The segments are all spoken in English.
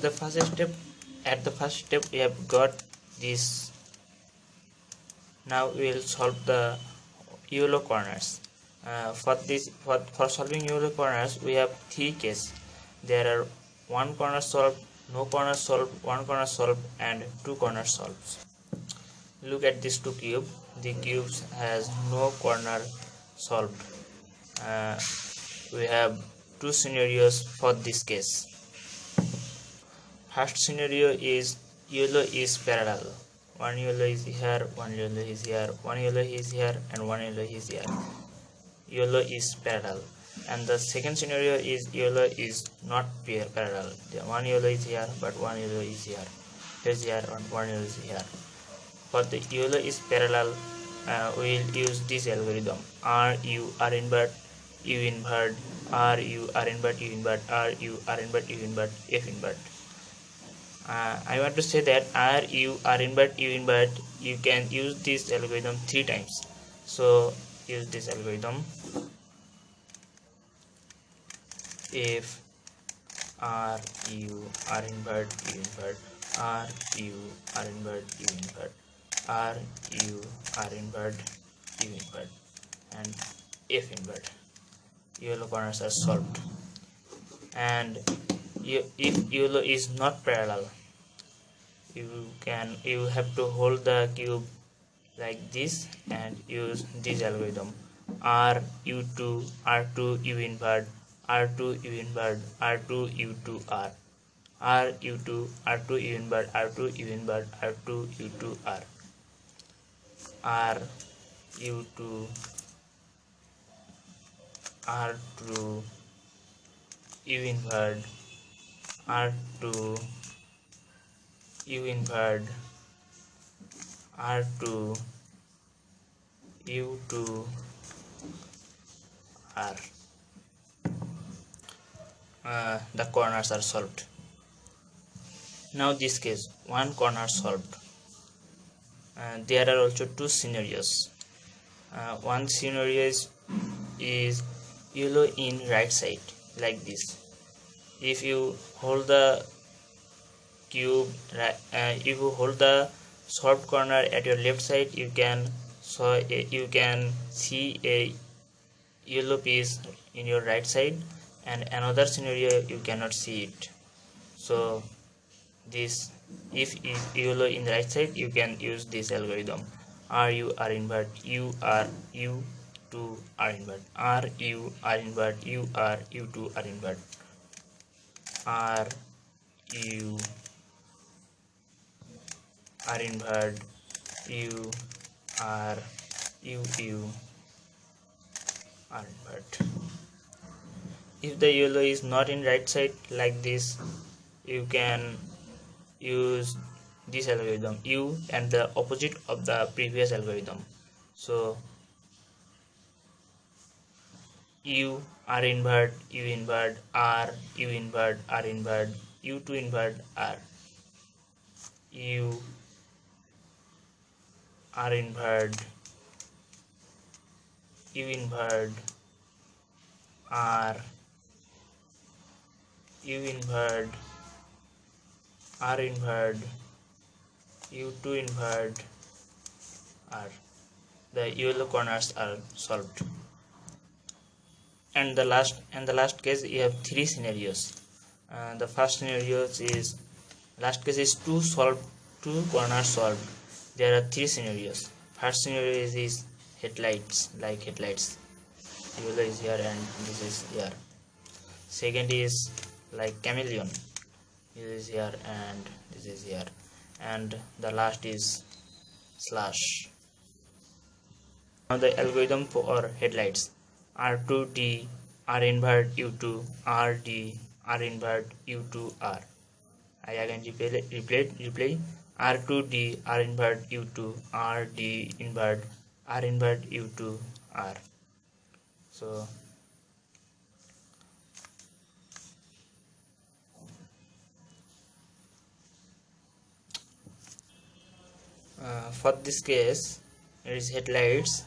at the first step we have got this. Now we will solve the yellow corners. For solving yellow corners we have three cases. There are one corner solved, no corner solved, one corner solved, and two corners solved. Look at these two cubes. The cubes has no corner solved. We have two scenarios for this case. First scenario is yellow is parallel. One yellow is here, one yellow is here, one yellow is here, and one yellow is here. Yellow is parallel. And the second scenario is yellow is not parallel. One yellow is here, but one yellow is here. Is here, and one yellow is here. For the yellow is parallel, we will use this algorithm: R U R invert, U invert, R U R invert, U invert, R U R invert, U invert, F invert. I want to say that R U R invert, U invert, you can use this algorithm 3 times. So use this algorithm. If R U R invert, U invert, R U R invert, U invert, R U R invert, U invert, and F invert, yellow corners are solved. And if yellow is not parallel, you have to hold the cube like this and use this algorithm: R U2 R2 U invert, R2 U invert, R2 U2 R, R U2 R2 U invert, R2 U invert, R2 U2 R, R U2 R2 U invert, R2 U invert, R2 U2 R. The corners are solved. Now this case, one corner solved. There are also two scenarios. One scenario is yellow in right side like this. If you hold the cube, if you hold the solved corner at your left side, you can see a yellow piece in your right side, and another scenario you cannot see it. So this, if yellow in the right side, you can use this algorithm: R U R invert, U R U 2 R invert, R U R invert, U R U 2 R invert, R U R invert, U R U R invert. If the yellow is not in right side like this, you can use this algorithm U and the opposite of the previous algorithm. So U R invert, U invert, R U invert, R invert, U2 invert R, U R invert, U invert, R U invert, R invert, U2 invert R. The yellow corners are solved. And the last case, you have 3 scenarios. The first scenario is, last case is two corners solved. There are 3 scenarios. First scenario is headlights, like headlights. Yellow is here and this is here. Second is like chameleon. This is here and this is here. And the last is slash. Now the algorithm for headlights: R2D R invert U2 RD R invert U2 R. I again replay R2D R invert U2 RD invert R invert U2 R. So for this case, it is headlights: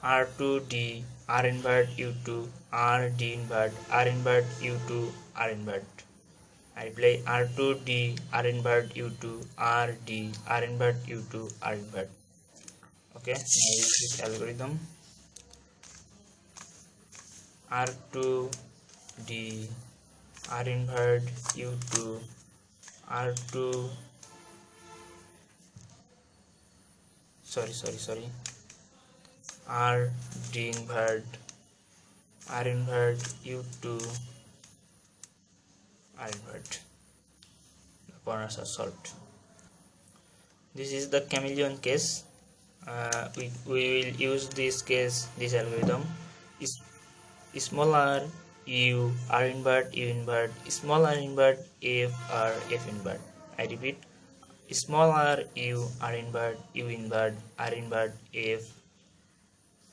R2D R invert U2 RD invert R invert U2 R invert. I play R2 D R invert U2 R D R invert U2 R invert. Okay, now use this algorithm. R2 D R invert U2 R2 sorry R D invert R invert U2 R invert. The corners are solved. This is the chameleon case. We will use this algorithm. Is small r u r invert u invert small r invert f r f invert. I repeat, small r u r invert u invert r invert f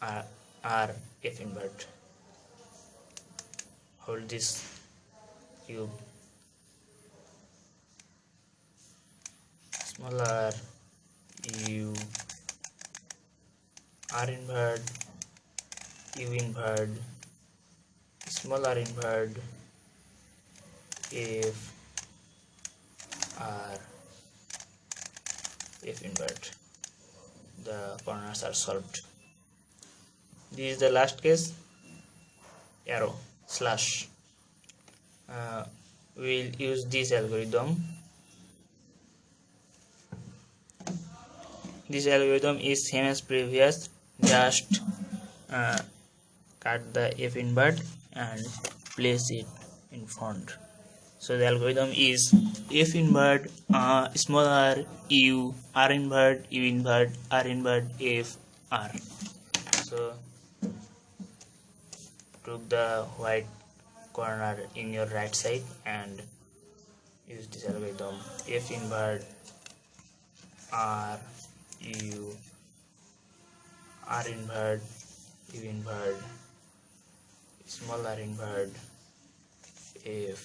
r f invert. Hold this cube. Small r u r invert u invert small r invert f r f invert. The corners are solved. This is the last case. Arrow slash. We'll use this algorithm. This algorithm is same as previous, just cut the f invert and place it in front. So the algorithm is f invert small r u r invert u invert r invert f r. So took the white corner in your right side and use this algorithm. F invert r u r invert u invert small r invert f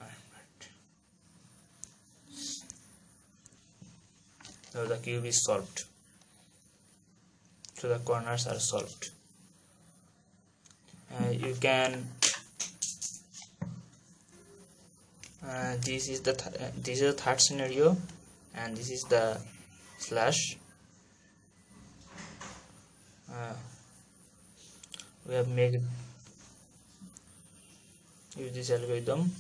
r invert. So the cube is solved. So the corners are solved. You can this is the third scenario, and this is the slash. We have made use this algorithm.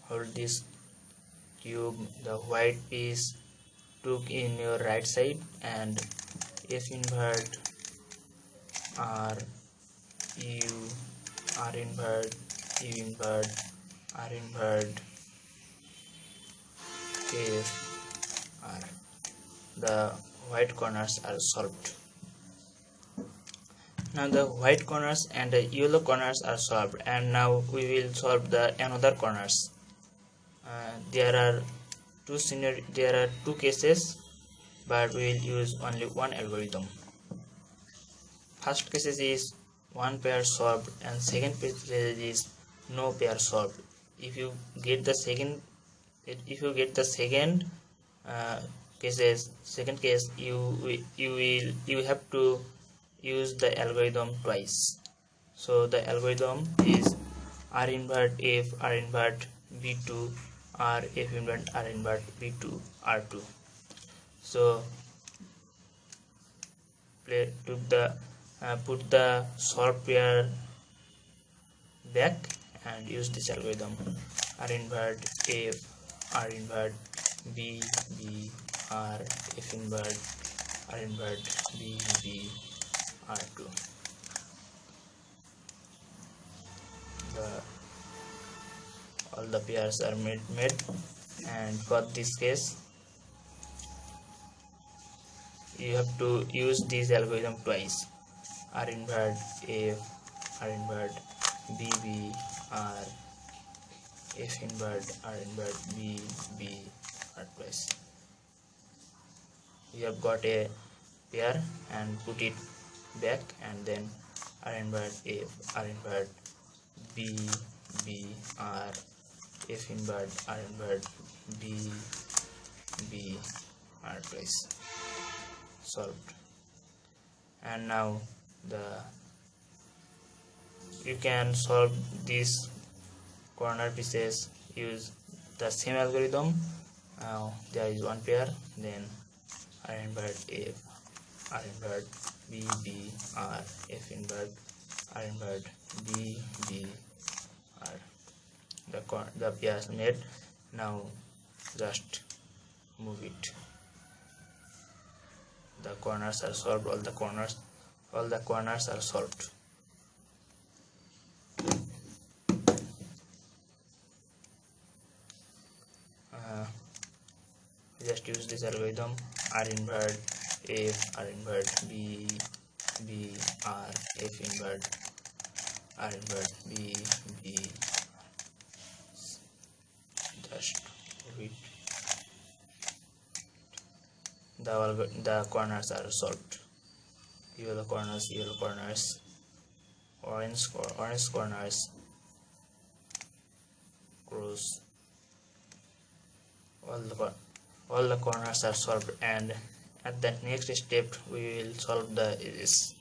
Hold this cube, the white piece took in your right side, and f invert r u r invert u invert r invert f r. The white corners are solved. Now the white corners and the yellow corners are solved, and now we will solve the another corners. There are two cases, but we will use only one algorithm. First case is one pair solved, and second case is no pair solved. If you get the second second case, you have to use the algorithm twice. So the algorithm is r invert f r invert b2 r f invert r invert b2 r2. So put the solved pair back and use this algorithm. R invert f r invert b b r f invert r invert b b r2. All the pairs are made, and for this case you have to use this algorithm twice. R invert f r invert b b r f invert r invert b b r twice. You have got a pair and put it back, and then r invert f r invert b b r f invert r invert b b r twice. Solved. And now the you can solve these corner pieces use the same algorithm. There is one pair, then R invert F, R invert B, B, R, F invert, R invert B, B, R. The pairs made. Now just move it. The corners are solved. All the corners are solved. Just use this algorithm: R invert F, R invert B, B, R, F invert, R invert B, B. Just read. The corners are solved. Yellow corners, orange corners, cross. All the corners are solved, and at the next step we will solve the edges.